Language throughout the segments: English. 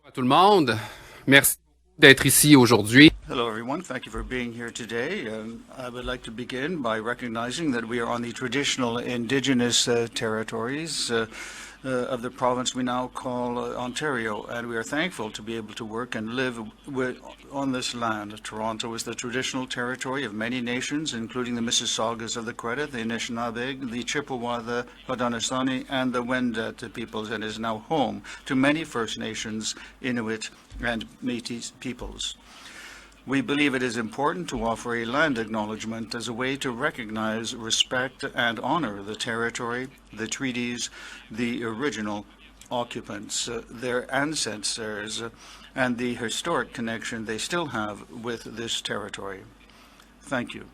À tout le monde. Merci d'être ici aujourd'hui. Hello, everyone. Thank you for being here today. I would like to begin by recognizing that we are on the traditional indigenous territories of the province we now call Ontario, and we are thankful to be able to work and live on this land. Toronto is the traditional territory of many nations, including the Mississaugas of the Credit, the Anishinaabe, the Chippewa, the Haudenosaunee, and the Wendat peoples, and is now home to many First Nations, Inuit, and Métis peoples. We believe it is important to offer a land acknowledgement as a way to recognize, respect, and honor the territory, the treaties, the original occupants, their ancestors, and the historic connection they still have with this territory. Thank you.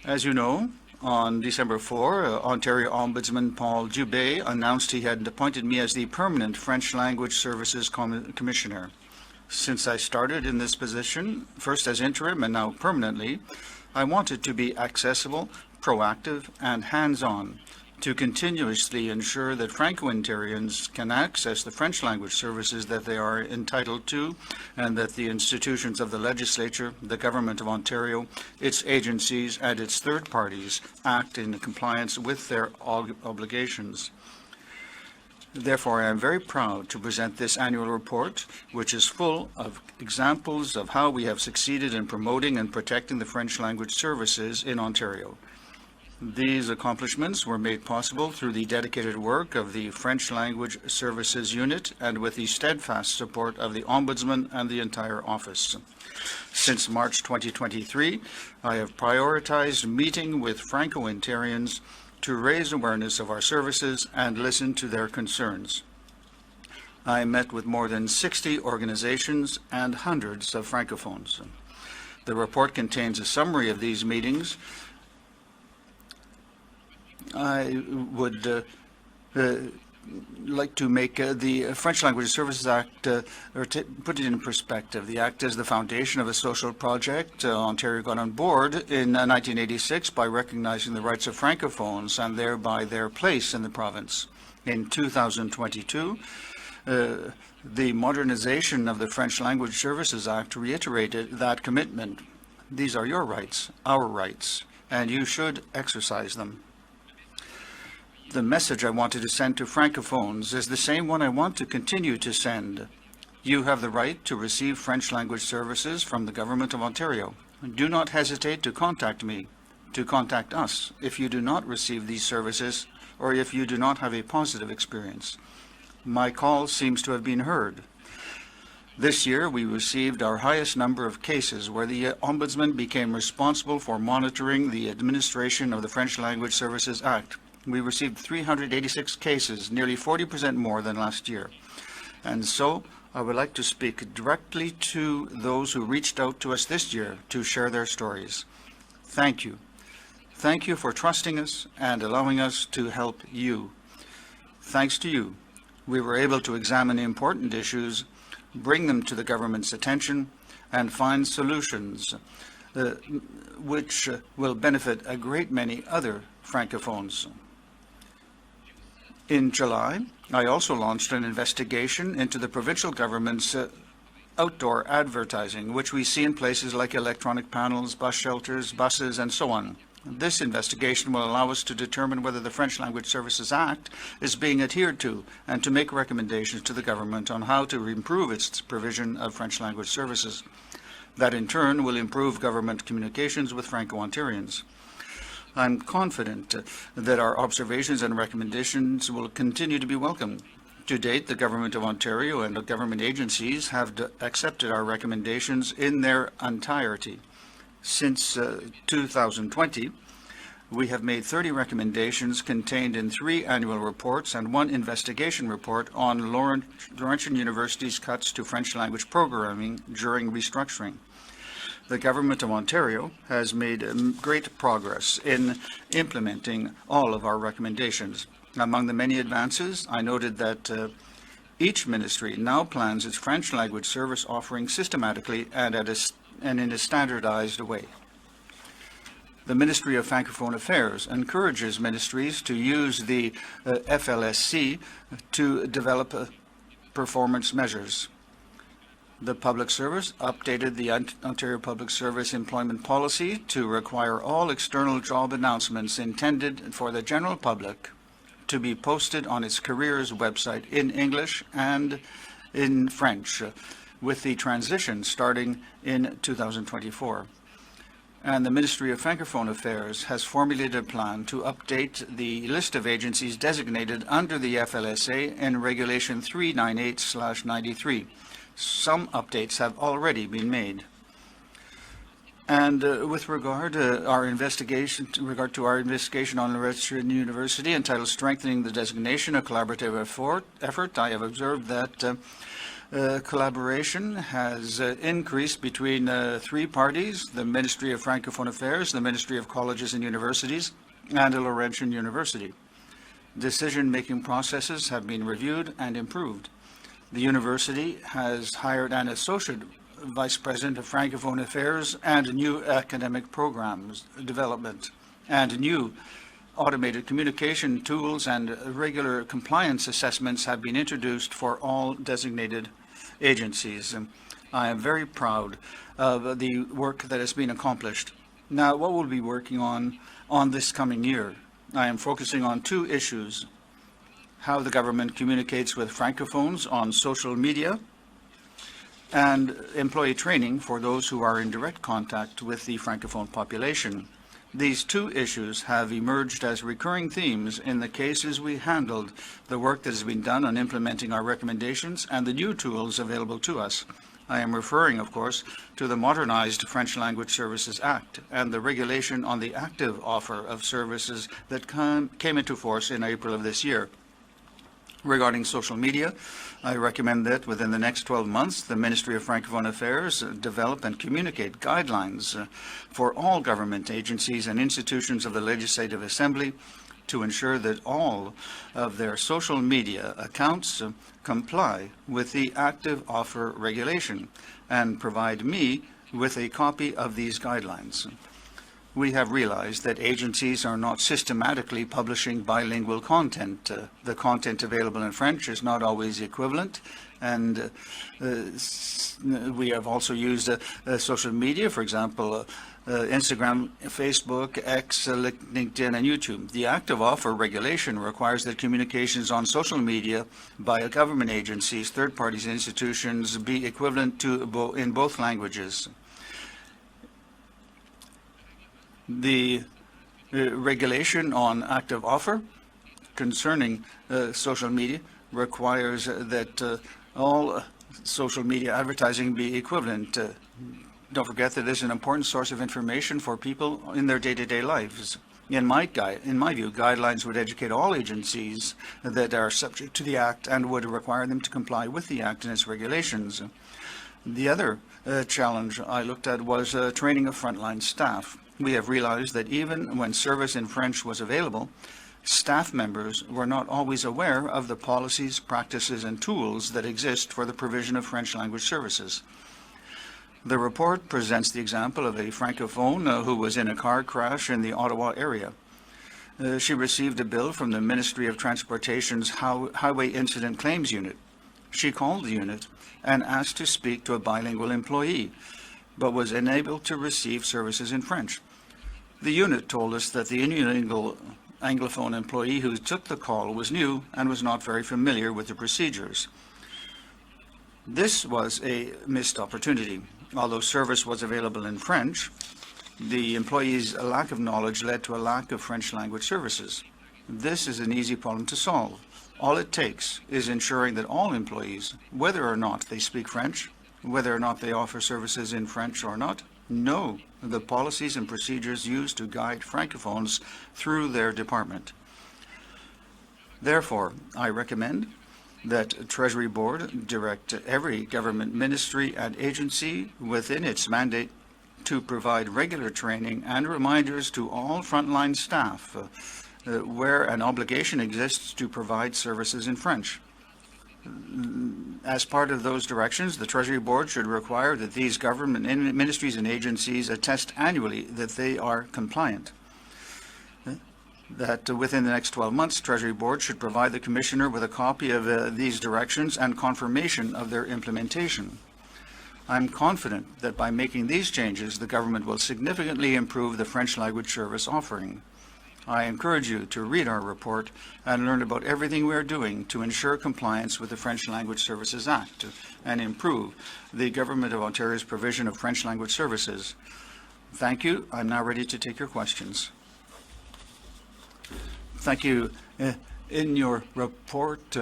As you know, on December 4, Ontario Ombudsman Paul Dubé announced he had appointed me as the permanent French Language Services Commissioner. Since I started in this position, first as interim and now permanently, I wanted to be accessible, proactive, and hands-on to continuously ensure that Franco-Ontarians can access the French language services that they are entitled to, and that the institutions of the legislature, the Government of Ontario, its agencies, and its third parties act in compliance with their obligations. Therefore, I am very proud to present this annual report, which is full of examples of how we have succeeded in promoting and protecting the French language services in Ontario. These accomplishments were made possible through the dedicated work of the French Language Services Unit and with the steadfast support of the Ombudsman and the entire office. Since March 2023, I have prioritized meeting with Franco-Ontarians to raise awareness of our services and listen to their concerns. I met with more than 60 organizations and hundreds of Francophones. The report contains a summary of these meetings. I would like to make the French Language Services Act, or put it in perspective. The Act is the foundation of a social project. Ontario got on board in 1986 by recognizing the rights of Francophones and thereby their place in the province. In 2022, the modernization of the French Language Services Act reiterated that commitment. These are your rights, our rights, and you should exercise them. The message I wanted to send to Francophones is the same one I want to continue to send. You have the right to receive French language services from the Government of Ontario. Do not hesitate to contact me, to contact us, if you do not receive these services or if you do not have a positive experience. My call seems to have been heard. This year, we received our highest number of cases where the Ombudsman became responsible for monitoring the administration of the French Language Services Act. We received 386 cases, nearly 40% more than last year. And so I would like to speak directly to those who reached out to us this year to share their stories. Thank you. Thank you for trusting us and allowing us to help you. Thanks to you, we were able to examine important issues, bring them to the government's attention, and find solutions which will benefit a great many other Francophones. In July, I also launched an investigation into the provincial government's outdoor advertising, which we see in places like electronic panels, bus shelters, buses, and so on. This investigation will allow us to determine whether the French Language Services Act is being adhered to and to make recommendations to the government on how to improve its provision of French language services. That in turn will improve government communications with Franco-Ontarians. I'm confident that our observations and recommendations will continue to be welcome. To date, the Government of Ontario and the government agencies have accepted our recommendations in their entirety. Since 2020, we have made 30 recommendations contained in 3 annual reports and 1 investigation report on Laurentian University's cuts to French language programming during restructuring. The Government of Ontario has made great progress in implementing all of our recommendations. Among the many advances, I noted that each ministry now plans its French language service offering systematically and in a standardized way. The Ministry of Francophone Affairs encourages ministries to use the FLSC to develop performance measures. The Public Service updated the Ontario Public Service Employment Policy to require all external job announcements intended for the general public to be posted on its careers website in English and in French, with the transition starting in 2024. And the Ministry of Francophone Affairs has formulated a plan to update the list of agencies designated under the FLSA in Regulation 398/93. Some updates have already been made. And with regard to our investigation on Laurentian University entitled Strengthening the Designation, a Collaborative Effort, I have observed that collaboration has increased between three parties: the Ministry of Francophone Affairs, the Ministry of Colleges and Universities, and the Laurentian University. Decision-making processes have been reviewed and improved. The university has hired an associate vice president of Francophone Affairs and new academic programs development, and new automated communication tools and regular compliance assessments have been introduced for all designated agencies. I am very proud of the work that has been accomplished. Now, what we'll be working on this coming year, I am focusing on two issues: how the government communicates with Francophones on social media, and employee training for those who are in direct contact with the Francophone population. These two issues have emerged as recurring themes in the cases we handled, the work that has been done on implementing our recommendations, and the new tools available to us. I am referring, of course, to the Modernized French Language Services Act and the regulation on the active offer of services that came into force in April of this year. Regarding social media, I recommend that within the next 12 months, the Ministry of Francophone Affairs develop and communicate guidelines for all government agencies and institutions of the Legislative Assembly to ensure that all of their social media accounts comply with the active offer regulation, and provide me with a copy of these guidelines. We have realized that agencies are not systematically publishing bilingual content. The content available in French is not always equivalent, and we have also used social media, for example, Instagram, Facebook, X, LinkedIn, and YouTube. The active offer regulation requires that communications on social media by government agencies, third parties, and institutions be equivalent to in both languages. The regulation on active offer concerning social media requires that all social media advertising be equivalent. Don't forget that this is an important source of information for people in their day-to-day lives. In my view, guidelines would educate all agencies that are subject to the Act and would require them to comply with the Act and its regulations. The other challenge I looked at was training of frontline staff. We have realized that even when service in French was available, staff members were not always aware of the policies, practices, and tools that exist for the provision of French language services. The report presents the example of a Francophone who was in a car crash in the Ottawa area. She received a bill from the Ministry of Transportation's Highway Incident Claims Unit. She called the unit and asked to speak to a bilingual employee, but was unable to receive services in French. The unit told us that the unilingual Anglophone employee who took the call was new and was not very familiar with the procedures. This was a missed opportunity. Although service was available in French, the employee's lack of knowledge led to a lack of French language services. This is an easy problem to solve. All it takes is ensuring that all employees, whether or not they speak French, whether or not they offer services in French or not, know the policies and procedures used to guide Francophones through their department. Therefore, I recommend that Treasury Board direct every government ministry and agency within its mandate to provide regular training and reminders to all frontline staff where an obligation exists to provide services in French. As part of those directions, the Treasury Board should require that these government ministries and agencies attest annually that they are compliant. that within the next 12 months, Treasury Board should provide the Commissioner with a copy of these directions and confirmation of their implementation. I'm confident that by making these changes, the government will significantly improve the French language service offering. I encourage you to read our report and learn about everything we are doing to ensure compliance with the French Language Services Act and improve the Government of Ontario's provision of French language services. Thank you. I'm now ready to take your questions. Thank you. In your report,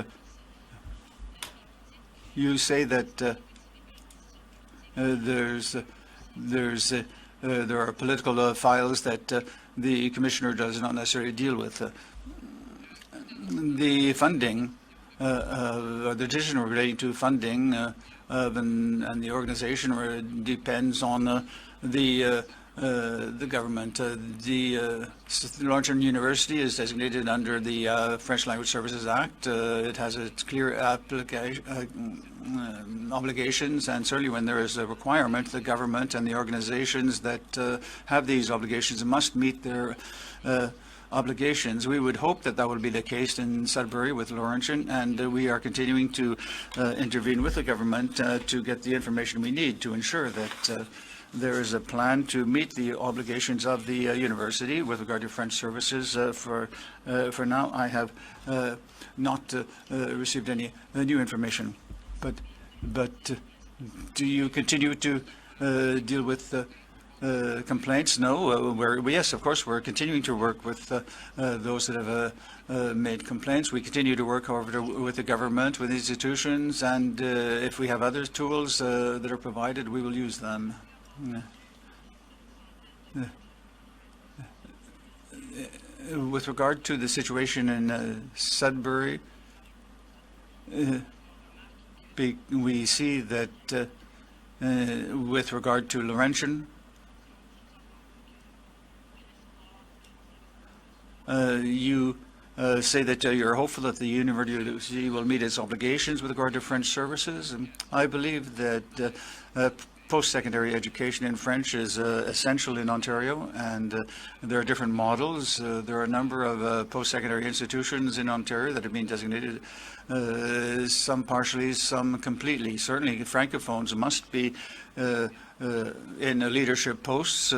you say that there are political files that the Commissioner does not necessarily deal with. The funding, the decision relating to funding and the organization depends on the government. The Laurentian University is designated under the French Language Services Act. It has its clear obligations, and certainly when there is a requirement, the government and the organizations that have these obligations must meet their obligations. We would hope that that will be the case in Sudbury with Laurentian, and we are continuing to intervene with the government to get the information we need to ensure that there is a plan to meet the obligations of the university with regard to French services. For now, I have not received any new information. But do you continue to deal with complaints? No. Yes, of course, we're continuing to work with those that have made complaints. We continue to work, however, with the government, with institutions, and if we have other tools that are provided, we will use them. With regard to the situation in Sudbury, we see that with regard to Laurentian, you say that you're hopeful that the university will meet its obligations with regard to French services. I believe that post-secondary education in French is essential in Ontario, and there are different models. There are a number of post-secondary institutions in Ontario that have been designated, some partially, some completely. Certainly, Francophones must be in leadership posts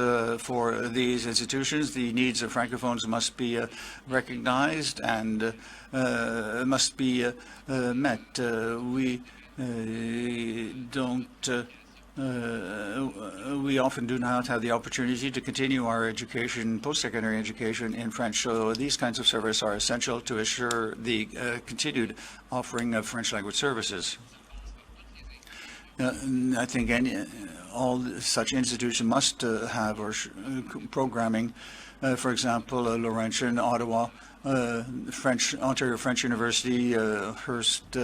for these institutions. The needs of Francophones must be recognized and must be met. We don't we often do not have the opportunity to continue our education, post-secondary education in French. So these kinds of services are essential to assure the continued offering of French language services. I think all such institutions must have programming. For example, Laurentian, Ottawa, Ontario French University, Hearst,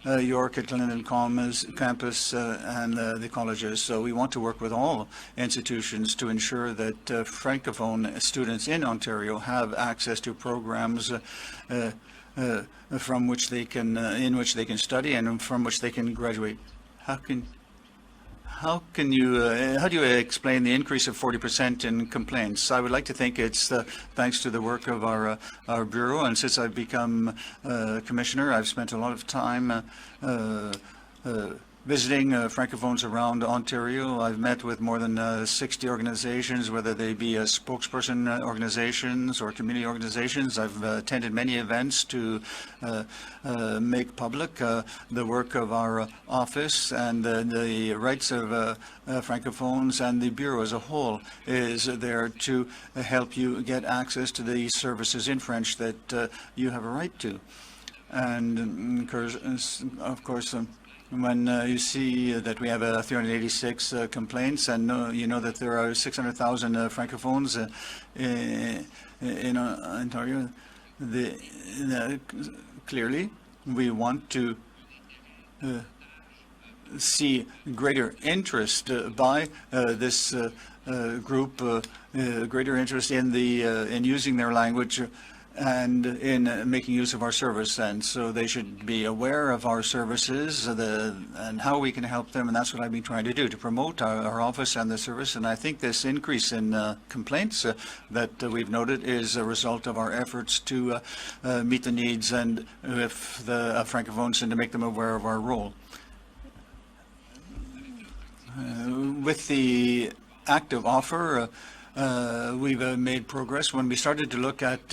York at Linden campus, and the colleges. So we want to work with all institutions to ensure that Francophone students in Ontario have access to programs from which they can, in which they can study and from which they can graduate. How do you explain the increase of 40% in complaints? I would like to think it's thanks to the work of our bureau, and since I've become commissioner, I've spent a lot of time visiting Francophones around Ontario. I've met with more than 60 organizations, whether they be spokesperson organizations or community organizations. I've attended many events to make public the work of our office, and the rights of Francophones, and the Bureau as a whole is there to help you get access to the services in French that you have a right to. And of course, when you see that we have 386 complaints, and you know that there are 600,000 Francophones in Ontario, clearly we want to see greater interest by this group, greater interest in using their language and in making use of our service. And so they should be aware of our services and how we can help them. And that's what I've been trying to do, to promote our office and the service. And I think this increase in complaints that we've noted is a result of our efforts to meet the needs and with the Francophones and to make them aware of our role. With the active offer, we've made progress. When we started to look at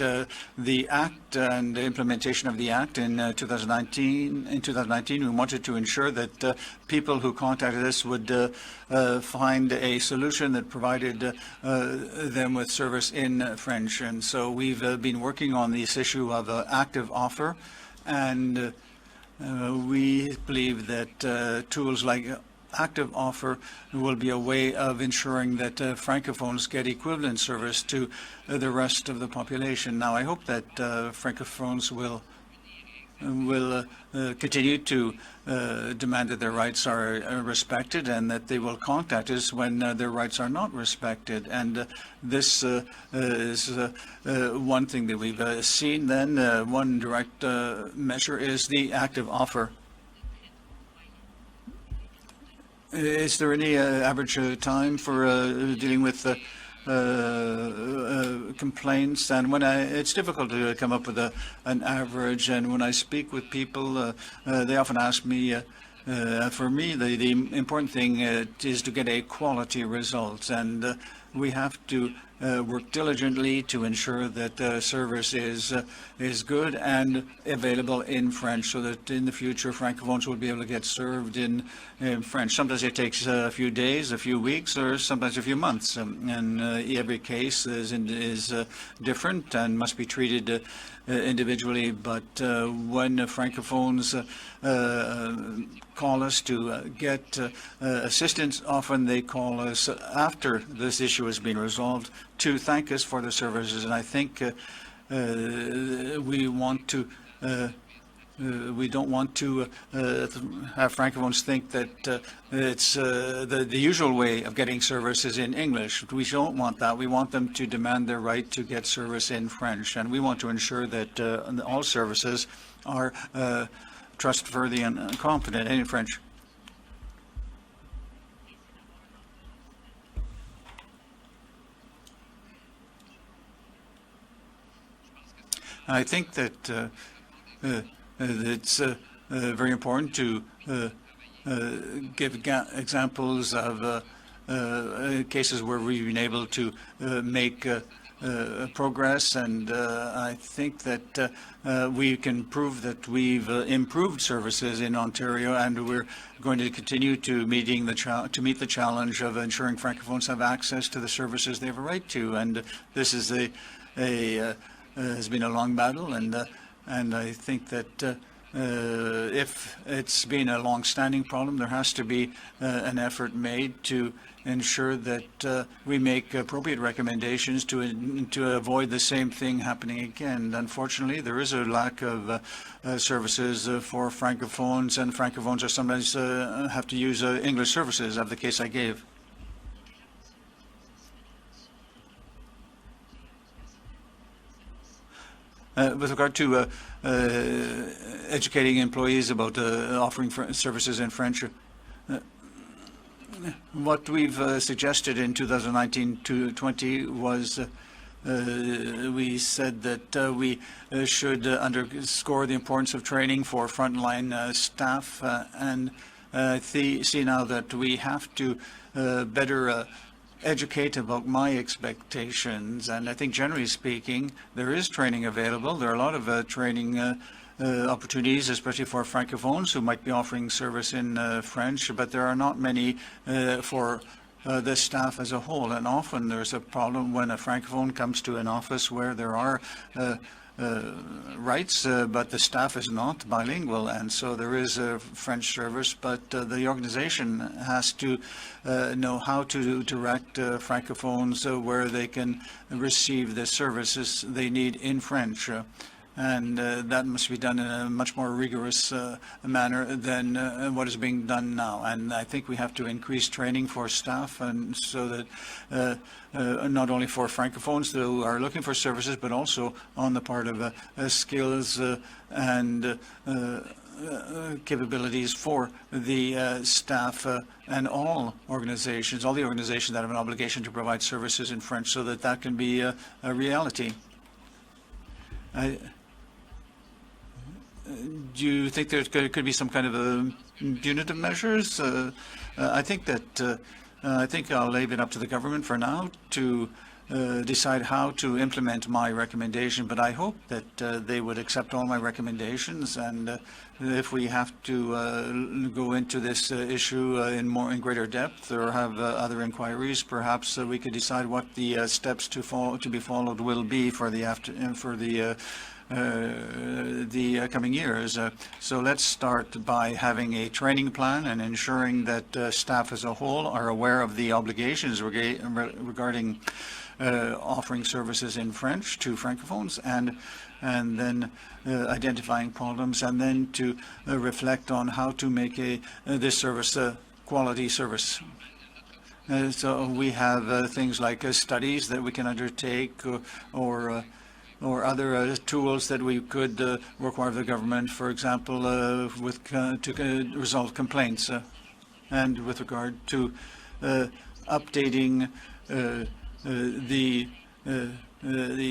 the Act and the implementation of the Act in 2019, we wanted to ensure that people who contacted us would find a solution that provided them with service in French. And so we've been working on this issue of active offer, and we believe that tools like active offer will be a way of ensuring that Francophones get equivalent service to the rest of the population. Now, I hope that Francophones will continue to demand that their rights are respected and that they will contact us when their rights are not respected. And this is one thing that we've seen. Then one direct measure is the active offer. Is there any average time for dealing with complaints? And when it's difficult to come up with an average. And when I speak with people, they often ask me, for me, the important thing is to get a quality result. And we have to work diligently to ensure that service is good and available in French, so that in the future Francophones will be able to get served in French. Sometimes it takes a few days, a few weeks, or sometimes a few months, and every case is different and must be treated individually. But when Francophones call us to get assistance, often they call us after this issue has been resolved to thank us for the services. And I think we want to we don't want to have Francophones think that it's the usual way of getting services in English. We don't want that. We want them to demand their right to get service in French, and we want to ensure that all services are trustworthy and confident in French. I think that it's very important to give examples of cases where we've been able to make progress, and I think that we can prove that we've improved services in Ontario, and we're going to continue to meet the challenge of ensuring Francophones have access to the services they have a right to. And this is has been a long battle, and I think that if it's been a long-standing problem, there has to be an effort made to ensure that we make appropriate recommendations to avoid the same thing happening again. Unfortunately, there is a lack of services for Francophones, and Francophones are sometimes have to use English services, of the case I gave. With regard to educating employees about offering services in French, what we've suggested in 2019-20 was we said that we should underscore the importance of training for frontline staff, and see now that we have to better educate about my expectations. And I think, generally speaking, there is training available. There are a lot of training opportunities, especially for Francophones who might be offering service in French, but there are not many for the staff as a whole. And often there's a problem when a Francophone comes to an office where there are rights, but the staff is not bilingual, and so there is a French service, but the organization has to know how to direct Francophones where they can receive the services they need in French. and that must be done in a much more rigorous manner than what is being done now. And I think we have to increase training for staff, and so that not only for francophones who are looking for services, but also on the part of skills and capabilities for the staff and all the organizations that have an obligation to provide services in French, so that that can be a reality. Do you think there could be some kind of punitive measures? I think I'll leave it up to the government for now to decide how to implement my recommendation, but I hope that they would accept all my recommendations, and if we have to go into this issue in greater depth or have other inquiries, perhaps we could decide what the steps to be followed will be for the coming years. So let's start by having a training plan and ensuring that staff as a whole are aware of the obligations regarding offering services in French to francophones, and then identifying problems, and then to reflect on how to make this service a quality service. So we have things like studies that we can undertake, or other tools that we could require of the government, for example, to resolve complaints, and with regard to updating the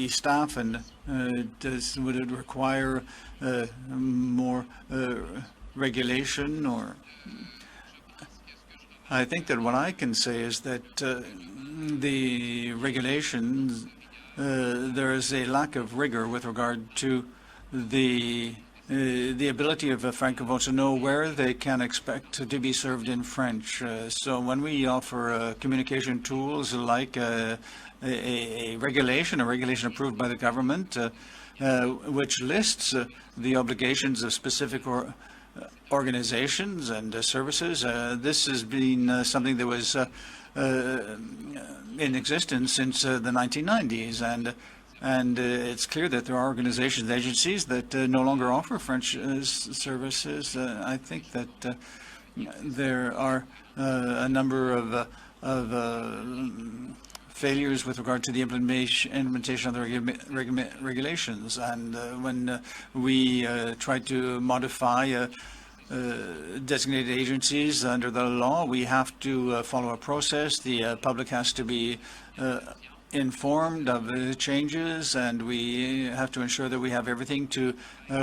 staff, and would it require more regulation? Or I think that what I can say is that the regulations, there is a lack of rigor with regard to the ability of francophones to know where they can expect to be served in French. So when we offer communication tools like a regulation approved by the government, which lists the obligations of specific organizations and services, this has been something that was in existence since the 1990s, and it's clear that there are organizations and agencies that no longer offer French services. I think that there are a number of failures with regard to the implementation of the regulations, and when we try to modify designated agencies under the law, we have to follow a process. The public has to be informed of the changes, and we have to ensure that we have everything to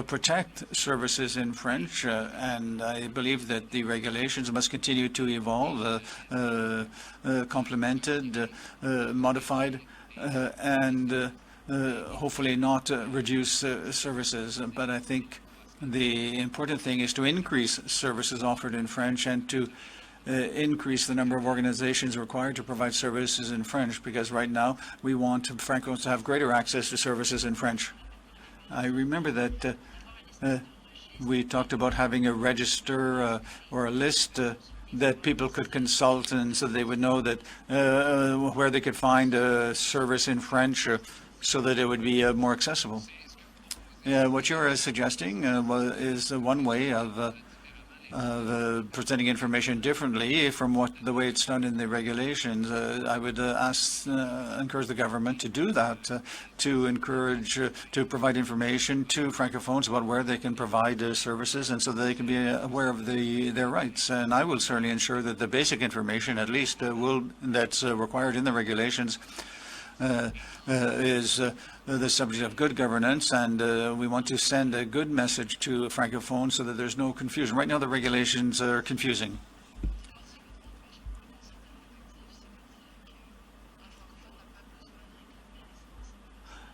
protect services in French, and I believe that the regulations must continue to evolve, complemented, modified, and hopefully not reduce services. But I think the important thing is to increase services offered in French, and to increase the number of organizations required to provide services in French, because right now we want francophones to have greater access to services in French. I remember that we talked about having a register or a list that people could consult, and so they would know that where they could find a service in French, so that it would be more accessible. What you're suggesting is one way of presenting information differently from the way it's done in the regulations. I would encourage the government to do that, to encourage to provide information to francophones about where they can provide services, and so that they can be aware of their rights. And I will certainly ensure that the basic information, at least, that's required in the regulations, is the subject of good governance, and we want to send a good message to francophones so that there's no confusion. Right now the regulations are confusing.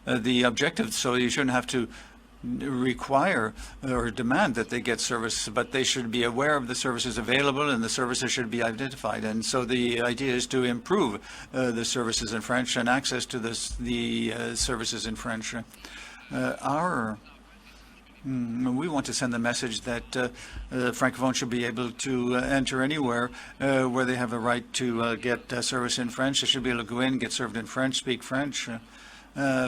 The objective, so you shouldn't have to require or demand that they get service, but they should be aware of the services available, and the services should be identified. And so the idea is to improve the services in French and access to the services in French. We want to send the message that francophones should be able to enter anywhere where they have a right to get service in French. They should be able to go in, get served in French, speak French.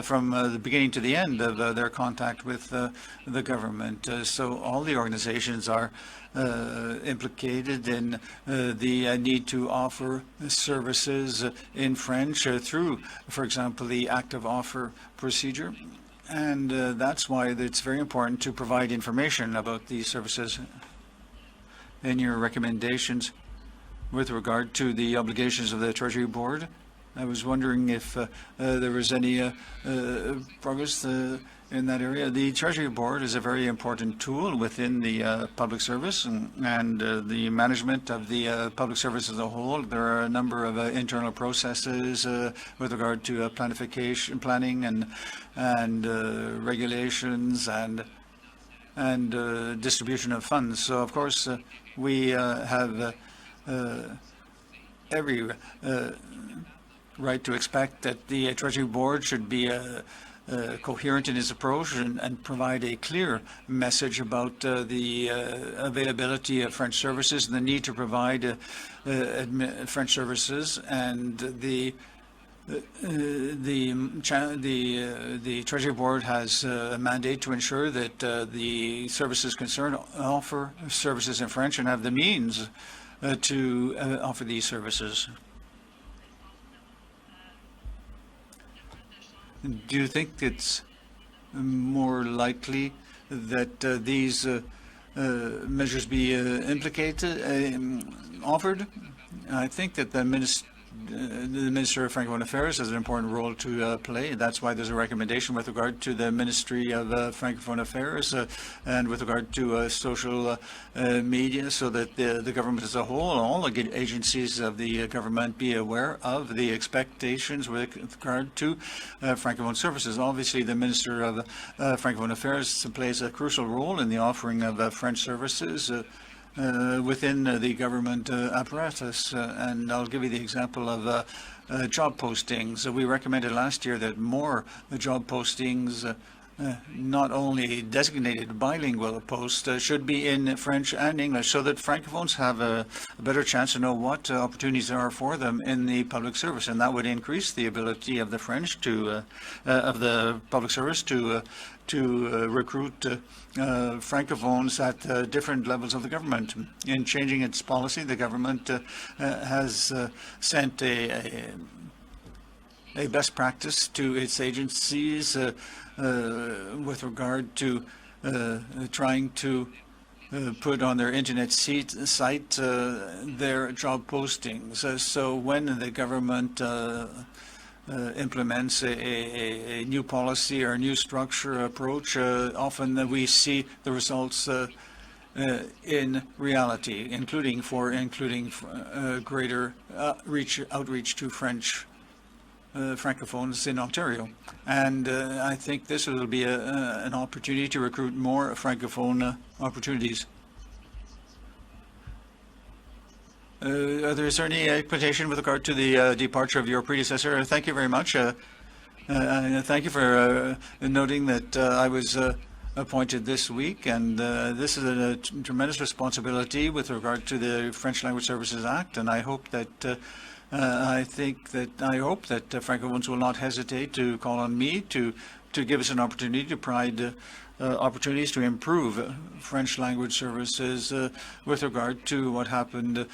from the beginning to the end of their contact with the government. So all the organizations are implicated in the need to offer services in French through, for example, the active offer procedure. And that's why it's very important to provide information about these services. In your recommendations with regard to the obligations of the Treasury Board, I was wondering if there was any progress in that area. The Treasury Board is a very important tool within the public service and the management of the public service as a whole. There are a number of internal processes with regard to planning and regulations and distribution of funds. So of course we have every right to expect that the Treasury Board should be coherent in its approach and provide a clear message about the availability of French services and the need to provide French services, and the Treasury Board has a mandate to ensure that the services concerned offer services in French and have the means to offer these services. Do you think it's more likely that these measures be offered? I think that the Minister of Francophone Affairs has an important role to play. That's why there's a recommendation with regard to the Ministry of Francophone Affairs and with regard to social media, so that the government as a whole, all the agencies of the government, be aware of the expectations with regard to Francophone services. Obviously, the Minister of Francophone Affairs plays a crucial role in the offering of French services within the government apparatus. And I'll give you the example of job postings. We recommended last year that more job postings, not only designated bilingual posts, should be in French and English, so that Francophones have a better chance to know what opportunities there are for them in the public service, and that would increase the ability of the French of the public service to recruit Francophones at different levels of the government. In changing its policy, the government has sent a best practice to its agencies with regard to trying to put on their internet site their job postings. So when the government implements a new policy or a new structure approach, often we see the results in reality, including greater outreach to French Francophones in Ontario. And I think this will be an opportunity to recruit more Francophone opportunities. Is there any expectation with regard to the departure of your predecessor? Thank you very much. Thank you for noting that I was appointed this week, and this is a tremendous responsibility with regard to the French Language Services Act, and I hope that I hope that Francophones will not hesitate to call on me to give us an opportunity to provide opportunities to improve French language services with regard to what happened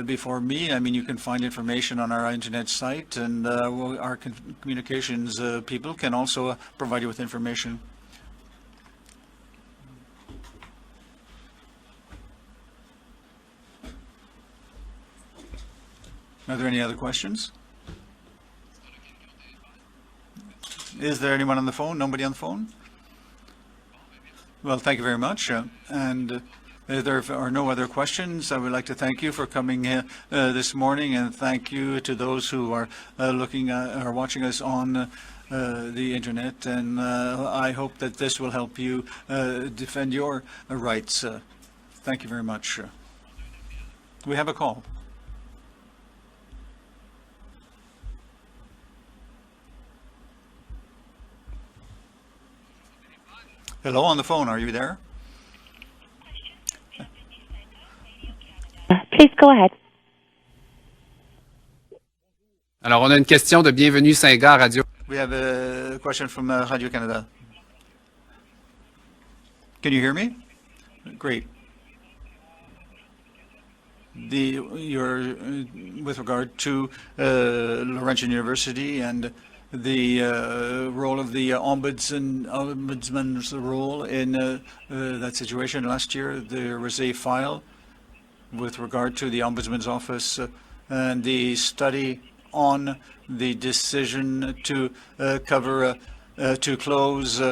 before me. I mean, you can find information on our internet site, and our communications people can also provide you with information. Are there any other questions? Is there anyone on the phone? Nobody on the phone? Well, thank you very much. And if there are no other questions, I would like to thank you for coming this morning, and thank you to those who are watching us on the internet. And I hope that this will help you defend your rights. Thank you very much. We have a call. Hello, on the phone. Are you there? Please go ahead. Alors, on a une question de Bienvenue Saint-Gare Radio. We have a question from Radio Canada. Can you hear me? Great. With regard to Laurentian University and the role of the ombudsman's role in that situation. Last year, there was a file with regard to the ombudsman's office and the study on the decision to close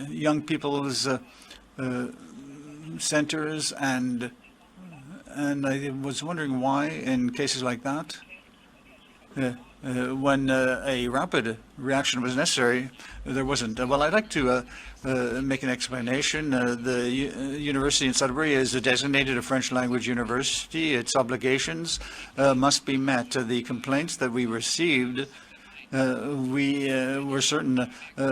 young people's centers, and I was wondering why in cases like that, when a rapid reaction was necessary, there wasn't. Well, I'd like to make an explanation. The university in Sudbury is designated a French language university. Its obligations must be met. The complaints that we received, we were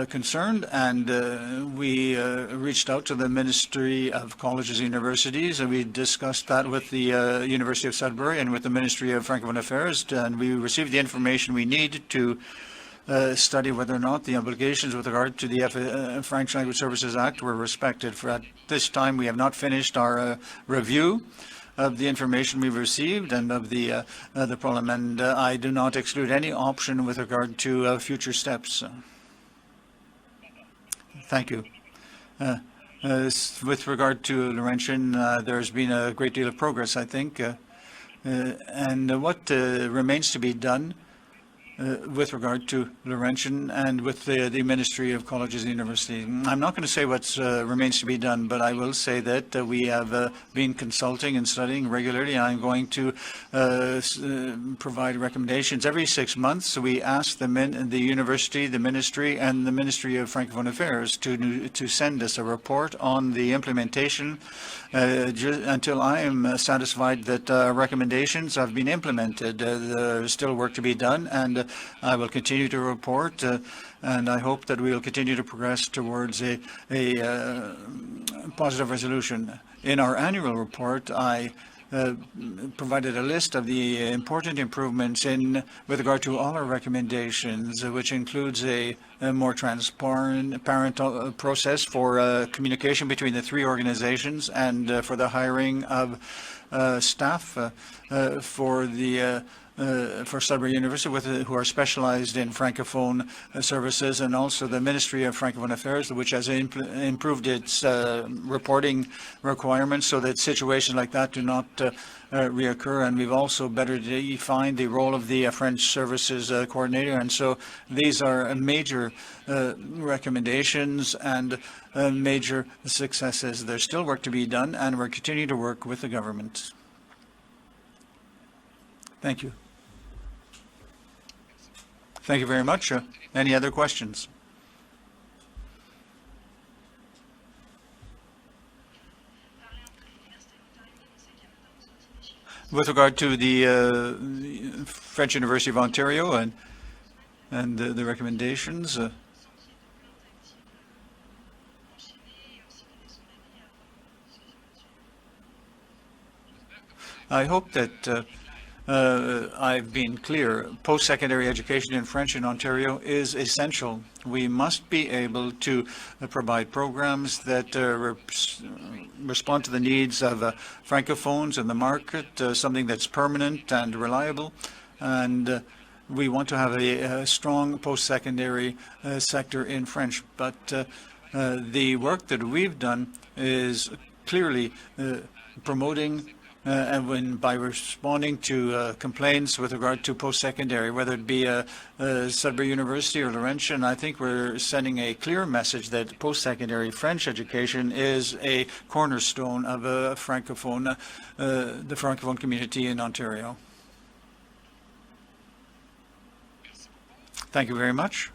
concerned, and we reached out to the Ministry of Colleges and Universities, and we discussed that with the University of Sudbury and with the Ministry of Francophone Affairs, and we received the information we need to study whether or not the obligations with regard to the French Language Services Act were respected. For at this time, we have not finished our review of the information we've received and of the problem, and I do not exclude any option with regard to future steps. Thank you. With regard to Laurentian, there's been a great deal of progress, I think, and what remains to be done with regard to Laurentian and with the Ministry of Colleges and Universities. I'm not going to say what remains to be done, but I will say that we have been consulting and studying regularly. I'm going to provide recommendations every 6 months. So we ask the university, the ministry, and the Ministry of Francophone Affairs to send us a report on the implementation until I am satisfied that recommendations have been implemented. There's still work to be done, and I will continue to report, and I hope that we will continue to progress towards a positive resolution. In our annual report, I provided a list of the important improvements with regard to all our recommendations, which includes a more transparent process for communication between the three organizations, and for the hiring of staff for Sudbury University who are specialized in Francophone services, and also the Ministry of Francophone Affairs, which has improved its reporting requirements so that situations like that do not reoccur. And we've also better defined the role of the French Services Coordinator. And so these are major recommendations and major successes. There's still work to be done, and we're continuing to work with the government. Thank you. Thank you very much. Any other questions? With regard to the French University of Ontario and the recommendations, I hope that I've been clear. Post-secondary education in French in Ontario is essential. We must be able to provide programs that respond to the needs of Francophones in the market, something that's permanent and reliable. And we want to have a strong post-secondary sector in French. But the work that we've done is clearly promoting and by responding to complaints with regard to post-secondary, whether it be Sudbury University or Laurentian, I think we're sending a clear message that post-secondary French education is a cornerstone of the Francophone community in Ontario. Thank you very much.